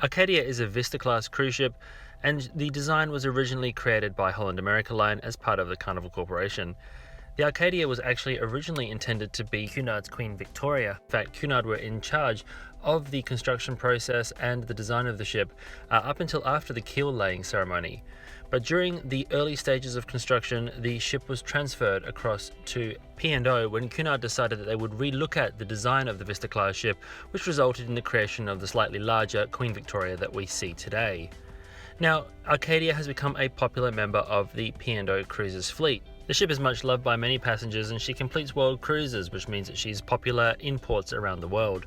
Arcadia is a Vista-class cruise ship, and the design was originally created by Holland America Line as part of the Carnival Corporation. The Arcadia was actually originally intended to be Cunard's Queen Victoria. In fact, Cunard were in charge of the construction process and the design of the ship up until after the keel-laying ceremony. But during the early stages of construction, the ship was transferred across to P&O when Cunard decided that they would re-look at the design of the Vista-class ship, which resulted in the creation of the slightly larger Queen Victoria that we see today. Now, Arcadia has become a popular member of the P&O Cruises fleet. The ship is much loved by many passengers, and she completes world cruises, which means that she's popular in ports around the world.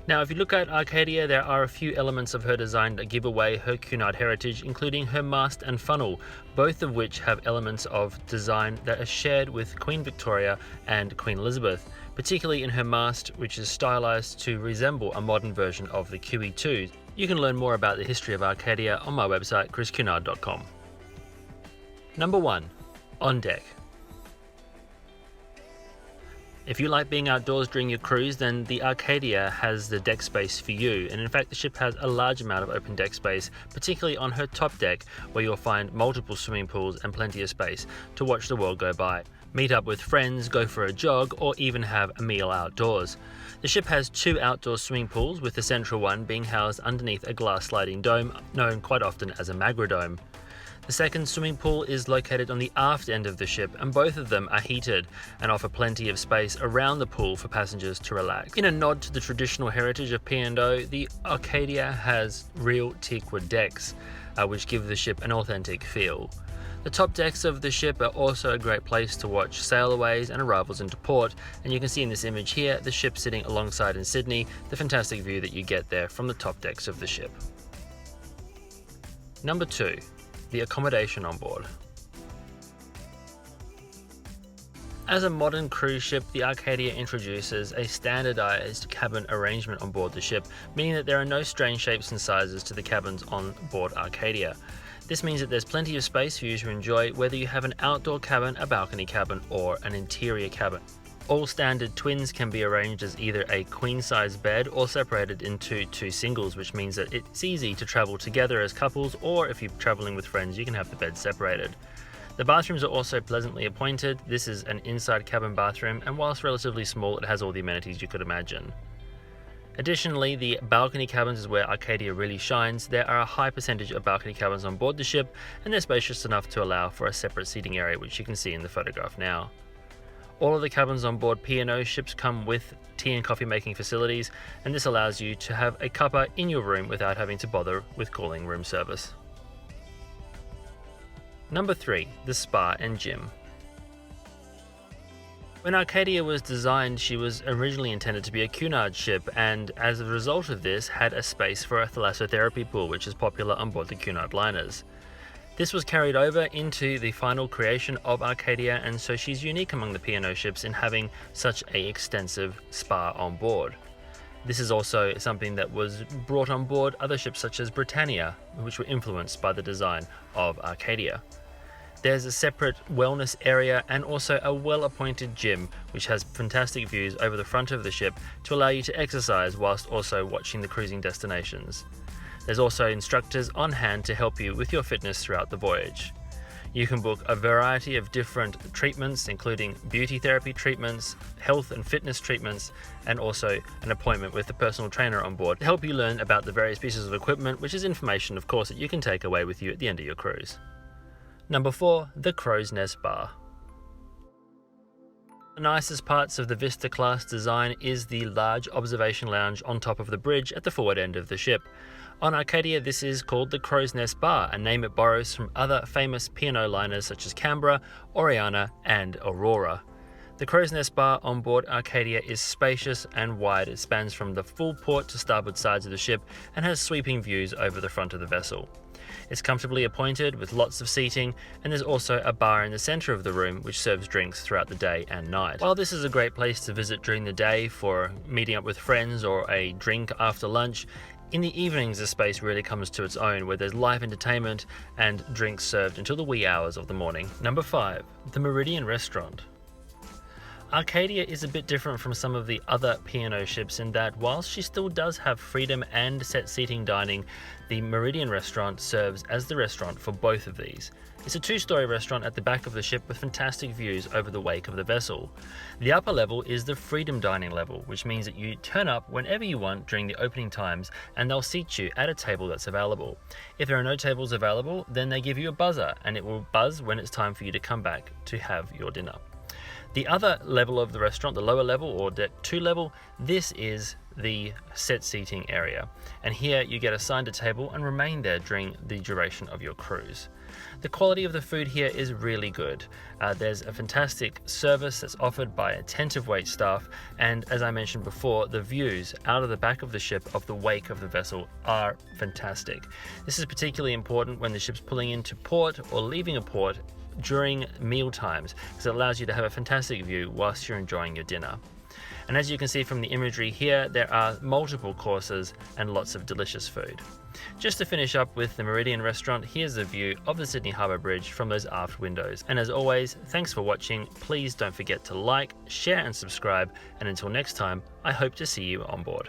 Now, if you look at Arcadia, there are a few elements of her design that give away her Cunard heritage, including her mast and funnel, both of which have elements of design that are shared with Queen Victoria and Queen Elizabeth, particularly in her mast, which is stylized to resemble a modern version of the QE2. You can learn more about the history of Arcadia on my website, chriscunard.com. Number 1. On deck. If you like being outdoors during your cruise, then the Arcadia has the deck space for you, and in fact the ship has a large amount of open deck space, particularly on her top deck, where you'll find multiple swimming pools and plenty of space to watch the world go by, meet up with friends, go for a jog, or even have a meal outdoors. The ship has 2 outdoor swimming pools, with the central one being housed underneath a glass sliding dome known quite often as a magrodome. The second swimming pool is located on the aft end of the ship, and both of them are heated and offer plenty of space around the pool for passengers to relax. In a nod to the traditional heritage of P&O, the Arcadia has real teak wood decks, which give the ship an authentic feel. The top decks of the ship are also a great place to watch sailaways and arrivals into port, and you can see in this image here the ship sitting alongside in Sydney, the fantastic view that you get there from the top decks of the ship. Number 2. The accommodation on board. As a modern cruise ship, the Arcadia introduces a standardized cabin arrangement on board the ship, meaning that there are no strange shapes and sizes to the cabins on board Arcadia. This means that there's plenty of space for you to enjoy, whether you have an outdoor cabin, a balcony cabin, or an interior cabin. All standard twins can be arranged as either a queen-size bed or separated into 2 singles, which means that it's easy to travel together as couples, or if you're traveling with friends, you can have the beds separated. The bathrooms are also pleasantly appointed. This is an inside cabin bathroom, and whilst relatively small, it has all the amenities you could imagine. Additionally, the balcony cabins is where Arcadia really shines. There are a high percentage of balcony cabins on board the ship, and they're spacious enough to allow for a separate seating area, which you can see in the photograph now. All of the cabins on board P&O ships come with tea and coffee making facilities, and this allows you to have a cuppa in your room without having to bother with calling room service. Number 3. The spa and gym. When Arcadia was designed, she was originally intended to be a Cunard ship, and as a result of this had a space for a thalassotherapy pool, which is popular on board the Cunard liners. This was carried over into the final creation of Arcadia, and so she's unique among the P&O ships in having such an extensive spa on board. This is also something that was brought on board other ships such as Britannia, which were influenced by the design of Arcadia. There's a separate wellness area and also a well-appointed gym, which has fantastic views over the front of the ship to allow you to exercise whilst also watching the cruising destinations. There's also instructors on hand to help you with your fitness throughout the voyage. You can book a variety of different treatments, including beauty therapy treatments, health and fitness treatments, and also an appointment with a personal trainer on board to help you learn about the various pieces of equipment, which is information, of course, that you can take away with you at the end of your cruise. Number 4. The Crow's Nest Bar. The nicest parts of the Vista-class design is the large observation lounge on top of the bridge at the forward end of the ship. On Arcadia, this is called the Crow's Nest Bar, a name it borrows from other famous P&O liners such as Canberra, Oriana, and Aurora. The Crow's Nest Bar on board Arcadia is spacious and wide. It spans from the full port to starboard sides of the ship and has sweeping views over the front of the vessel. It's comfortably appointed with lots of seating, and there's also a bar in the center of the room which serves drinks throughout the day and night. While this is a great place to visit during the day for meeting up with friends or a drink after lunch, in the evenings the space really comes to its own, where there's live entertainment and drinks served until the wee hours of the morning. Number 5. The Meridian Restaurant. Arcadia is a bit different from some of the other P&O ships in that whilst she still does have freedom and set seating dining, the Meridian Restaurant serves as the restaurant for both of these. It's a 2-story restaurant at the back of the ship with fantastic views over the wake of the vessel. The upper level is the freedom dining level, which means that you turn up whenever you want during the opening times and they'll seat you at a table that's available. If there are no tables available, then they give you a buzzer and it will buzz when it's time for you to come back to have your dinner. The other level of the restaurant, the lower level or deck 2 level, this is the set seating area. And here you get assigned a table and remain there during the duration of your cruise. The quality of the food here is really good. There's a fantastic service that's offered by attentive wait staff, and as I mentioned before, the views out of the back of the ship of the wake of the vessel are fantastic. This is particularly important when the ship's pulling into port or leaving a port during meal times, because it allows you to have a fantastic view whilst you're enjoying your dinner. And as you can see from the imagery here, there are multiple courses and lots of delicious food. Just to finish up with the Meridian Restaurant, here's a view of the Sydney Harbour Bridge from those aft windows. And as always, thanks for watching. Please don't forget to like, share and subscribe. And until next time, I hope to see you on board.